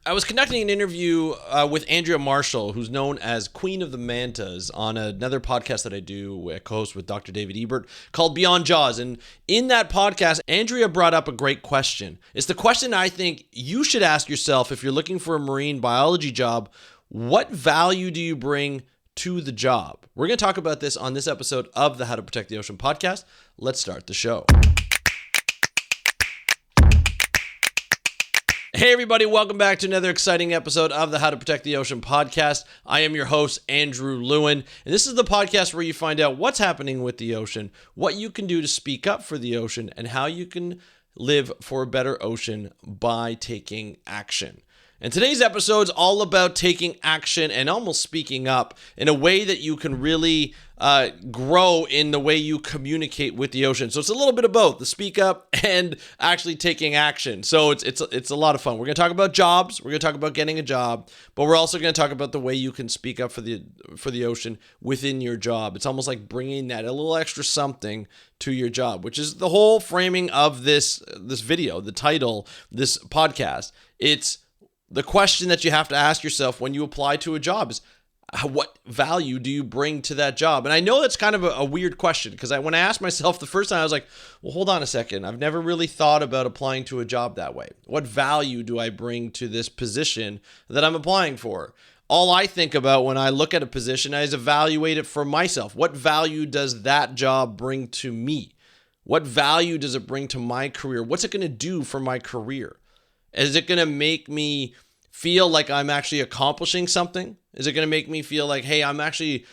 I was conducting an interview with Andrea Marshall, who's known as Queen of the Mantas, on another podcast that I do, a co-host with Dr. David Ebert, called Beyond Jaws. And in that podcast, Andrea brought up a great question. It's the question I think you should ask yourself if you're looking for a marine biology job. What value do you bring to the job? We're going to talk about this on this episode of the How to Protect the Ocean podcast. Let's start the show. Hey everybody, welcome back to another exciting episode of the How to Protect the Ocean podcast. I am your host, Andrew Lewin, and this is the podcast where you find out what's happening with the ocean, what you can do to speak up for the ocean, and how you can live for a better ocean by taking action. And today's episode is all about taking action and almost speaking up in a way that you can really grow in the way you communicate with the ocean. So it's a little bit of both, the speak up and actually taking action. So it's a lot of fun. We're going to talk about jobs. We're going to talk about getting a job, but we're also going to talk about the way you can speak up for the ocean within your job. It's almost like bringing that a little extra something to your job, which is the whole framing of this video, the title, this podcast. It's the question that you have to ask yourself when you apply to a job is, what value do you bring to that job? And I know that's kind of a weird question because when I asked myself the first time, I was like, well, hold on a second. I've never really thought about applying to a job that way. What value do I bring to this position that I'm applying for? All I think about when I look at a position is evaluate it for myself. What value does that job bring to me? What value does it bring to my career? What's it going to do for my career? Is it going to make me feel like I'm actually accomplishing something? Is it going to make me feel like, hey, I'm actually,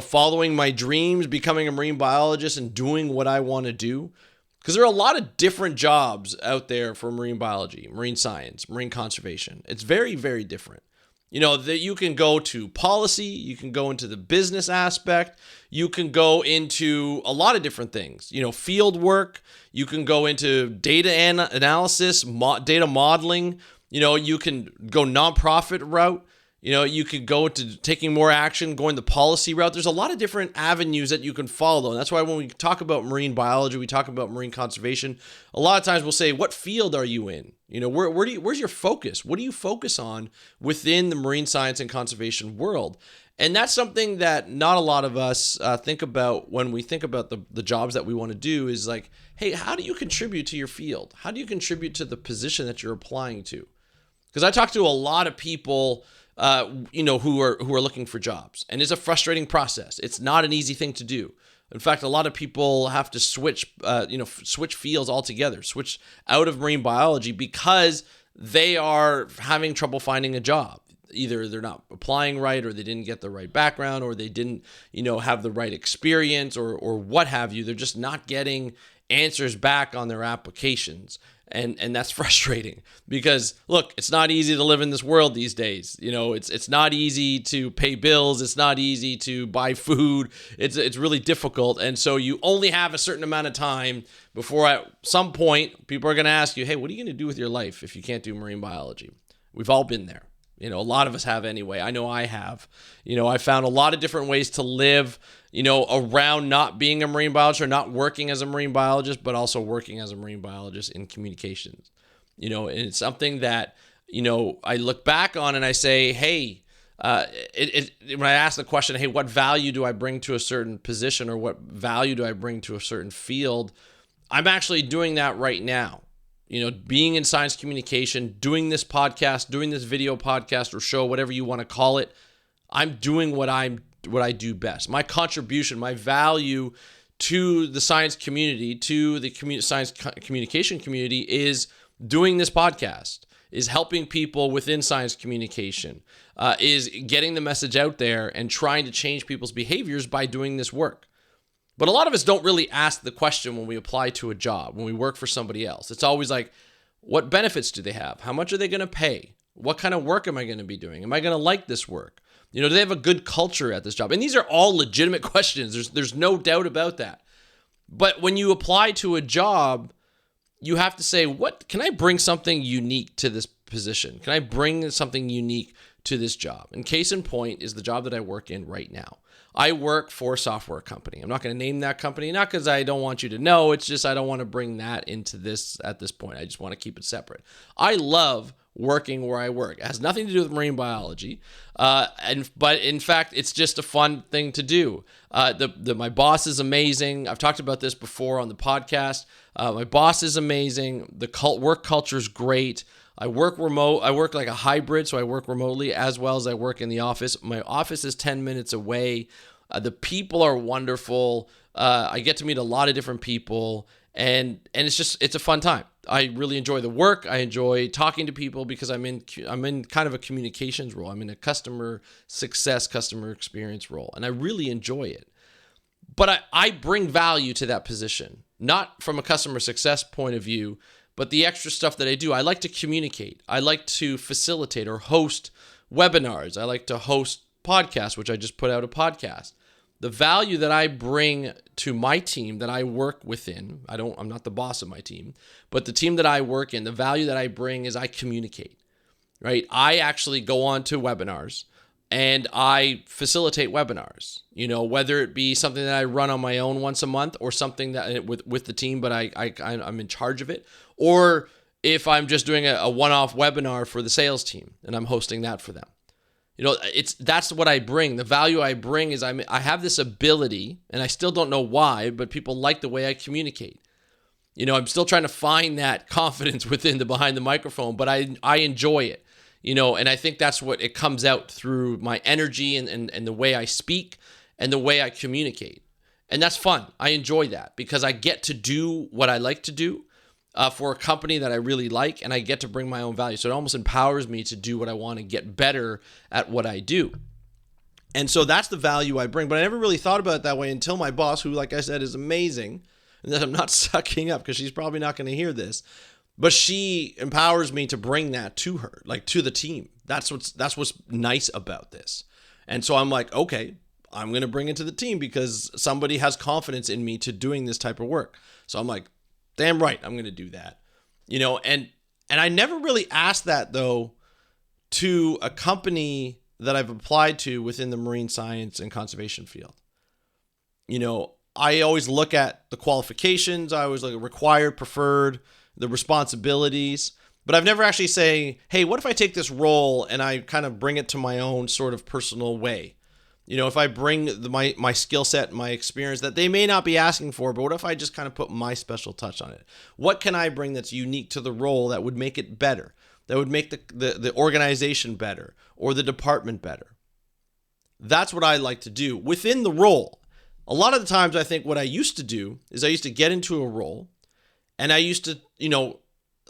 following my dreams, becoming a marine biologist and doing what I want to do? Because there are a lot of different jobs out there for marine biology, marine science, marine conservation. It's very, very different. That you can go to policy, you can go into the business aspect, you can go into a lot of different things, field work, you can go into data analysis, data modeling, you can go nonprofit route, you could go to taking more action, going the policy route. There's a lot of different avenues that you can follow. And that's why when we talk about marine biology, we talk about marine conservation, a lot of times we'll say, what field are you in? Where's your focus? What do you focus on within the marine science and conservation world? And that's something that not a lot of us think about when we think about the jobs that we want to do is like, hey, how do you contribute to your field? How do you contribute to the position that you're applying to? Because I talk to a lot of people who are looking for jobs, and it's a frustrating process. It's not an easy thing to do. In fact, a lot of people have to switch fields altogether, switch out of marine biology because they are having trouble finding a job. Either they're not applying right, or they didn't get the right background, or they didn't, have the right experience, or what have you. They're just not getting answers back on their applications. And that's frustrating because, look, it's not easy to live in this world these days. It's not easy to pay bills. It's not easy to buy food. It's really difficult. And so you only have a certain amount of time before at some point people are going to ask you, hey, what are you going to do with your life if you can't do marine biology? We've all been there. A lot of us have anyway. I know I have. I found a lot of different ways to live, around not being a marine biologist or not working as a marine biologist, but also working as a marine biologist in communications. And it's something that, I look back on and I say, hey, when I ask the question, hey, what value do I bring to a certain position, or what value do I bring to a certain field? I'm actually doing that right now. Being in science communication, doing this podcast, doing this video podcast or show, whatever you want to call it, I'm doing what I do best. My contribution, my value to the science community, to the science communication community is doing this podcast, is helping people within science communication, is getting the message out there and trying to change people's behaviors by doing this work. But a lot of us don't really ask the question when we apply to a job, when we work for somebody else. It's always like, what benefits do they have? How much are they going to pay? What kind of work am I going to be doing? Am I going to like this work? Do they have a good culture at this job? And these are all legitimate questions. There's no doubt about that. But when you apply to a job, you have to say, what can I bring something unique to this position? Can I bring something unique to this job? And case in point is the job that I work in right now. I work for a software company. I'm not going to name that company, not because I don't want you to know. It's just I don't want to bring that into this at this point. I just want to keep it separate. I love working where I work. It has nothing to do with marine biology, but in fact, it's just a fun thing to do. My boss is amazing. I've talked about this before on the podcast. My boss is amazing. The work culture is great. I work remote. I work like a hybrid, so I work remotely as well as I work in the office. My office is 10 minutes away. The people are wonderful. I get to meet a lot of different people, and it's a fun time. I really enjoy the work. I enjoy talking to people because I'm in kind of a communications role. I'm in a customer success, customer experience role, and I really enjoy it. But I bring value to that position, not from a customer success point of view, but the extra stuff that I do. I like to communicate. I like to facilitate or host webinars. I like to host podcasts, which I just put out a podcast. The value that I bring to my team that I work within, I'm not the boss of my team, but the team that I work in, the value that I bring is I communicate, right? I actually go on to webinars and I facilitate webinars, whether it be something that I run on my own once a month or something that with the team, but I'm in charge of it, or if I'm just doing a one-off webinar for the sales team and I'm hosting that for them. That's what I bring. The value I bring is I have this ability, and I still don't know why, but people like the way I communicate. I'm still trying to find that confidence within the behind the microphone, but I enjoy it. And I think that's what it comes out through my energy and the way I speak and the way I communicate. And that's fun. I enjoy that because I get to do what I like to do for a company that I really like, and I get to bring my own value. So it almost empowers me to do what I want and get better at what I do. And so that's the value I bring. But I never really thought about it that way until my boss, who, like I said, is amazing, and that I'm not sucking up because she's probably not going to hear this, but she empowers me to bring that to her, like to the team. That's what's nice about this. And so I'm like, okay, I'm going to bring it to the team because somebody has confidence in me to doing this type of work. So I'm like, damn right, I'm going to do that. And I never really asked that, though, to a company that I've applied to within the marine science and conservation field. I always look at the qualifications. I always look at required, preferred, the responsibilities. But I've never actually say, hey, what if I take this role and I kind of bring it to my own sort of personal way? If I bring my skill set, my experience that they may not be asking for, but what if I just kind of put my special touch on it? What can I bring that's unique to the role that would make it better, that would make the organization better or the department better? That's what I like to do within the role. A lot of the times I think what I used to do is I used to get into a role and I used to,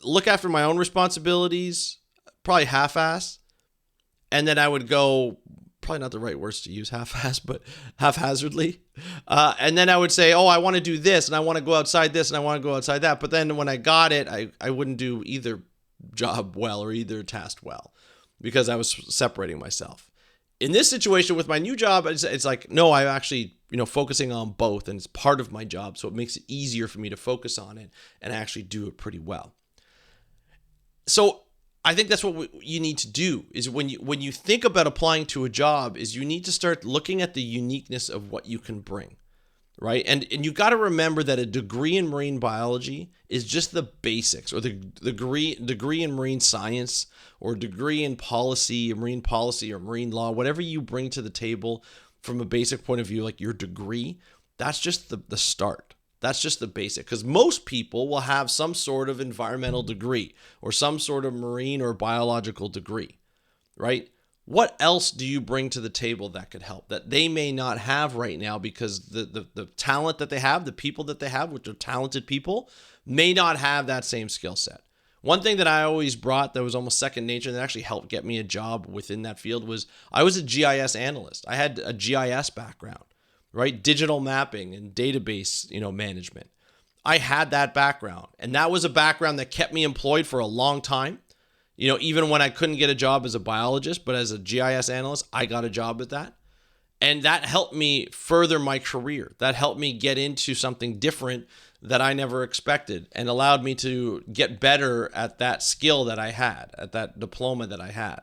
look after my own responsibilities, probably half-ass, and then I would go, probably not the right words to use, half-ass, but haphazardly. And then I would say, oh, I want to do this, and I want to go outside this, and I want to go outside that. But then when I got it, I wouldn't do either job well or either task well because I was separating myself. In this situation with my new job, it's like, no, I'm actually, focusing on both, and it's part of my job, so it makes it easier for me to focus on it and actually do it pretty well. So I think that's what you need to do is when you think about applying to a job is you need to start looking at the uniqueness of what you can bring, right? And you got to remember that a degree in marine biology is just the basics, or the degree in marine science, or degree in policy, or marine law, whatever you bring to the table from a basic point of view, like your degree, that's just the start. That's just the basic, because most people will have some sort of environmental degree or some sort of marine or biological degree, right? What else do you bring to the table that could help that they may not have right now because the talent that they have, the people that they have, which are talented people, may not have that same skill set. One thing that I always brought that was almost second nature that actually helped get me a job within that field was I was a GIS analyst. I had a GIS background. Right? Digital mapping and database, management. I had that background, and that was a background that kept me employed for a long time. Even when I couldn't get a job as a biologist, but as a GIS analyst, I got a job at that. And that helped me further my career. That helped me get into something different that I never expected and allowed me to get better at that skill that I had, at that diploma that I had.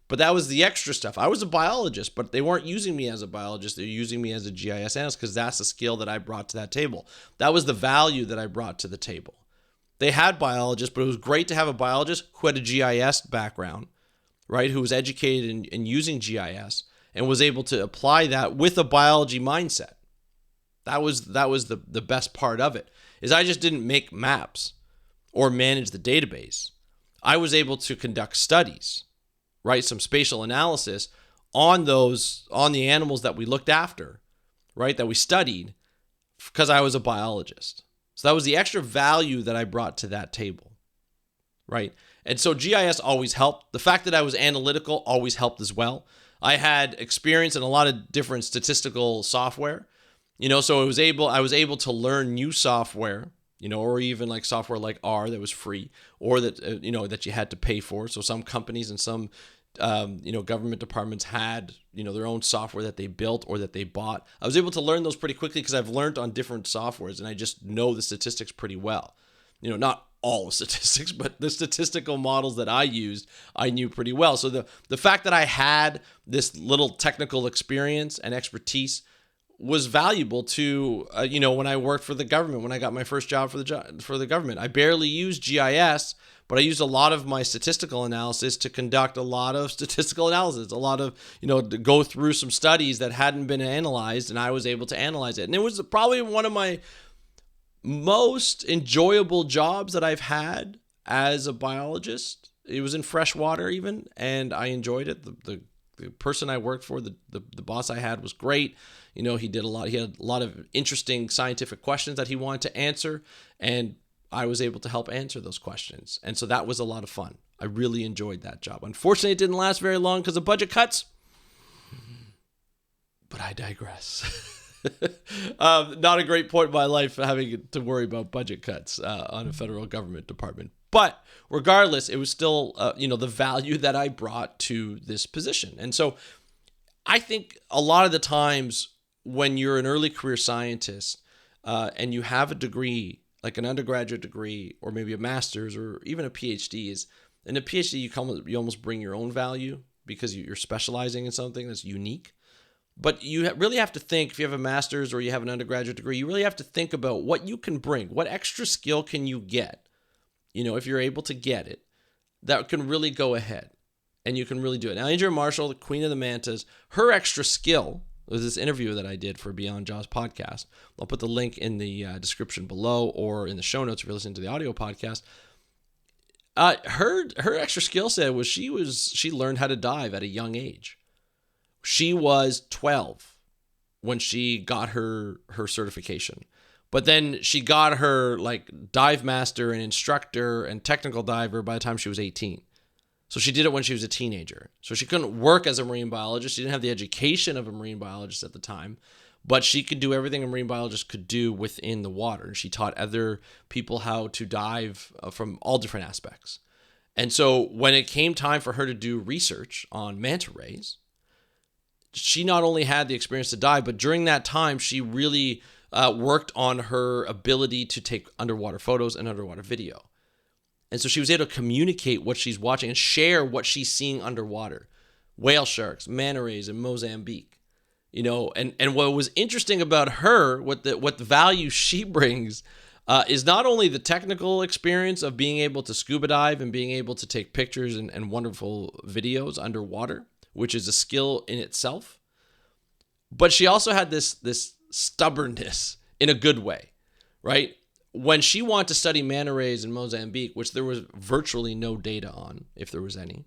But that was the extra stuff. I was a biologist, but they weren't using me as a biologist. They're using me as a GIS analyst because that's the skill that I brought to that table. That was the value that I brought to the table. they had biologists, but it was great to have a biologist who had a GIS background, right? Who was educated in using GIS and was able to apply that with a biology mindset. That was the best part of it, is I just didn't make maps or manage the database. I was able to conduct studies, right? Some spatial analysis on the animals that we looked after, right? That we studied, because I was a biologist. So that was the extra value that I brought to that table, right? And so GIS always helped. The fact that I was analytical always helped as well. I had experience in a lot of different statistical software, so I was able to learn new software, or even like software like R that was free, or that, that you had to pay for. So some companies and some, government departments had, their own software that they built or that they bought. I was able to learn those pretty quickly because I've learned on different softwares and I just know the statistics pretty well. Not all the statistics, but the statistical models that I used, I knew pretty well. So the fact that I had this little technical experience and expertise was valuable to, when I worked for the government, when I got my first job for the government. I barely used GIS, but I used a lot of my statistical analysis to conduct a lot of statistical analysis, a lot of, to go through some studies that hadn't been analyzed, and I was able to analyze it. And it was probably one of my most enjoyable jobs that I've had as a biologist. It was in freshwater even, and I enjoyed it. The person I worked for, the boss I had, was great. He had a lot of interesting scientific questions that he wanted to answer, and I was able to help answer those questions. And so that was a lot of fun. I really enjoyed that job. Unfortunately, it didn't last very long because of budget cuts, but I digress. Not a great point in my life having to worry about budget cuts on a federal government department. But regardless, it was still, the value that I brought to this position. And so I think a lot of the times when you're an early career scientist and you have a degree, like an undergraduate degree or maybe a master's or even a PhD, in a PhD you almost bring your own value because you're specializing in something that's unique. But you really have to think, if you have a master's or you have an undergraduate degree, you really have to think about what you can bring. What extra skill can you get, if you're able to get it, that can really go ahead and you can really do it. Now, Andrea Marshall, the queen of the Mantas, her extra skill was this interview that I did for Beyond Jaws podcast. I'll put the link in the description below or in the show notes if you're listening to the audio podcast. Her extra skill set was she learned how to dive at a young age. She was 12 when she got her certification. But then she got her dive master and instructor and technical diver by the time she was 18. So she did it when she was a teenager. So she couldn't work as a marine biologist. She didn't have the education of a marine biologist at the time, but she could do everything a marine biologist could do within the water. And she taught other people how to dive from all different aspects. And so when it came time for her to do research on manta rays, she not only had the experience to dive, but during that time, she really worked on her ability to take underwater photos and underwater video. And so she was able to communicate what she's watching and share what she's seeing underwater. Whale sharks, manta rays in Mozambique. And what was interesting about her, what the value she brings is not only the technical experience of being able to scuba dive and being able to take pictures and wonderful videos underwater, which is a skill in itself, but she also had this stubbornness in a good way, right? When she wanted to study manta rays in Mozambique, which there was virtually no data on, if there was any,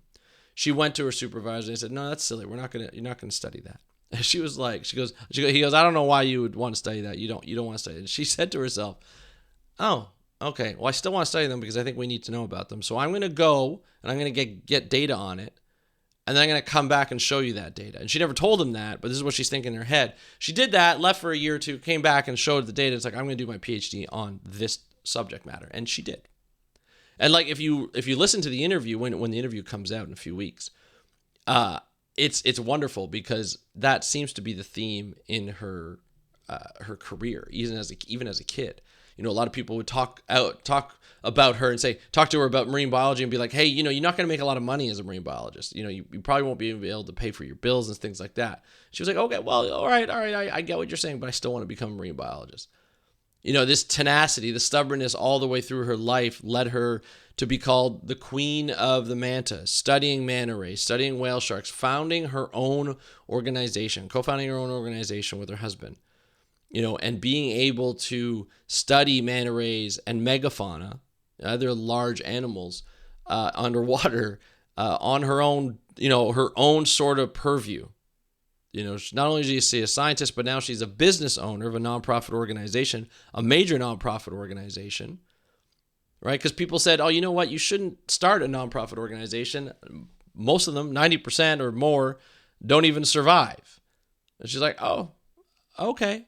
she went to her supervisor and said, "No, that's silly. You're not gonna study that." And he goes, "I don't know why you would want to study that. You don't want to study it." And she said to herself, "Oh, okay. Well, I still want to study them because I think we need to know about them. So I'm going to go and I'm going to get data on it. And then I'm going to come back and show you that data." And she never told him that, but this is what she's thinking in her head. She did that, left for a year or two, came back and showed the data. It's like, I'm going to do my PhD on this subject matter. And she did. And if you listen to the interview, when the interview comes out in a few weeks, it's wonderful because that seems to be the theme in her career, even as a kid. A lot of people would talk about her and talk to her about marine biology and be like, "Hey, you're not going to make a lot of money as a marine biologist. You probably won't be able to pay for your bills and things like that." She was like, "Okay, well, all right, I get what you're saying, but I still want to become a marine biologist." This tenacity, the stubbornness all the way through her life led her to be called the queen of the Mantas, studying manta rays, studying whale sharks, co-founding her own organization with her husband, and being able to study manta rays and megafauna, other large animals underwater on her own, her own sort of purview. Not only is she a scientist, but now she's a business owner of a nonprofit organization, a major nonprofit organization, right? Because people said, oh, you know what? You shouldn't start a nonprofit organization. Most of them, 90% or more, don't even survive. And she's like, oh, okay.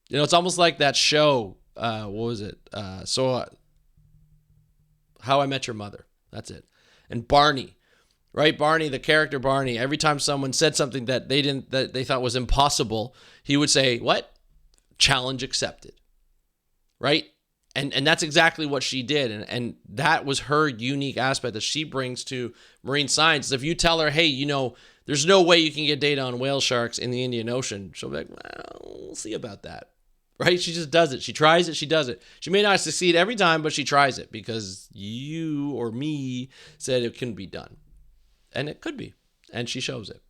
It's almost like that show. What was it? How I Met Your Mother. That's it. And Barney. Right, Barney, the character Barney, every time someone said something that they thought was impossible, he would say, what? Challenge accepted. Right? And that's exactly what she did. And that was her unique aspect that she brings to marine science. If you tell her, hey, there's no way you can get data on whale sharks in the Indian Ocean, she'll be like, well, we'll see about that. Right? She just does it. She tries it. She does it. She may not succeed every time, but she tries it because you or me said it couldn't be done. And it could be. And she shows it.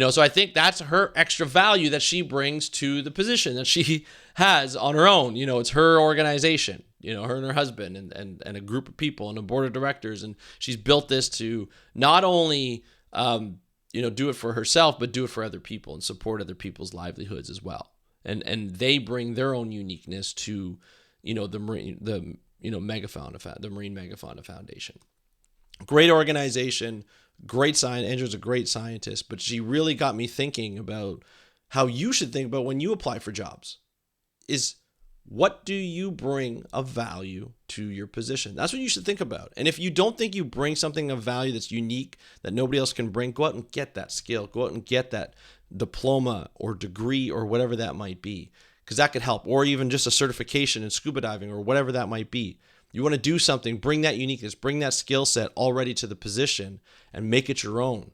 So I think that's her extra value that she brings to the position that she has on her own. It's her organization, her and her husband and a group of people and a board of directors. And she's built this to not only, do it for herself, but do it for other people and support other people's livelihoods as well. And they bring their own uniqueness to, the marine, the Marine Megafauna Foundation. Great organization. Great science. Andrew's a great scientist, but she really got me thinking about how you should think about when you apply for jobs. Is what do you bring of value to your position? That's what you should think about. And if you don't think you bring something of value that's unique that nobody else can bring, go out and get that skill. Go out and get that diploma or degree or whatever that might be, because that could help. Or even just a certification in scuba diving or whatever that might be. You want to do something, bring that uniqueness, bring that skill set already to the position and make it your own,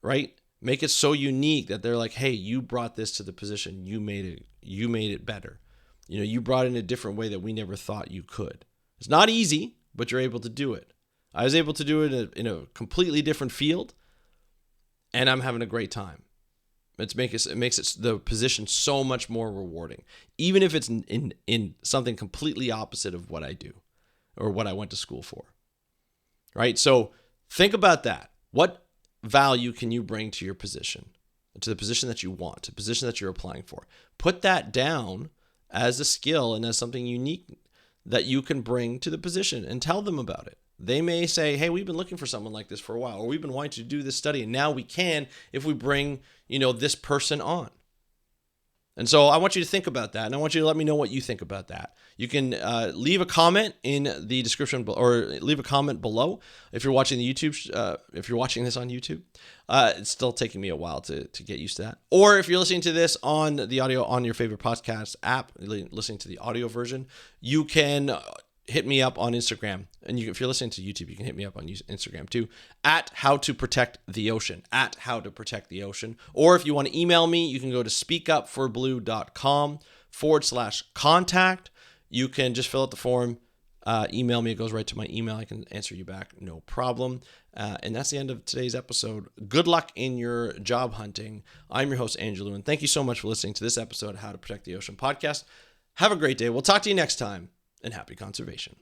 right? Make it so unique that they're like, hey, you brought this to the position. You made it better. You brought it in a different way that we never thought you could. It's not easy, but you're able to do it. I was able to do it in a completely different field, and I'm having a great time. It makes the position so much more rewarding, even if it's in something completely opposite of what I do or what I went to school for, right? So think about that. What value can you bring to your position, to the position that you want, to the position that you're applying for? Put that down as a skill and as something unique that you can bring to the position and tell them about it. They may say, hey, we've been looking for someone like this for a while, or we've been wanting to do this study, and now we can if we bring, this person on. And so I want you to think about that, and I want you to let me know what you think about that. You can leave a comment in the description or leave a comment below if you're watching the YouTube. If you're watching this on YouTube, it's still taking me a while to get used to that. Or if you're listening to this on the audio on your favorite podcast app, listening to the audio version, you can hit me up on Instagram. And if you're listening to YouTube, you can hit me up on Instagram too, at How to Protect the Ocean, at How to Protect the Ocean. Or if you want to email me, you can go to speakupforblue.com/contact. You can just fill out the form, email me. It goes right to my email. I can answer you back, no problem. And that's the end of today's episode. Good luck in your job hunting. I'm your host, Andrew Lewin. Thank you so much for listening to this episode of How to Protect the Ocean podcast. Have a great day. We'll talk to you next time. And happy conservation.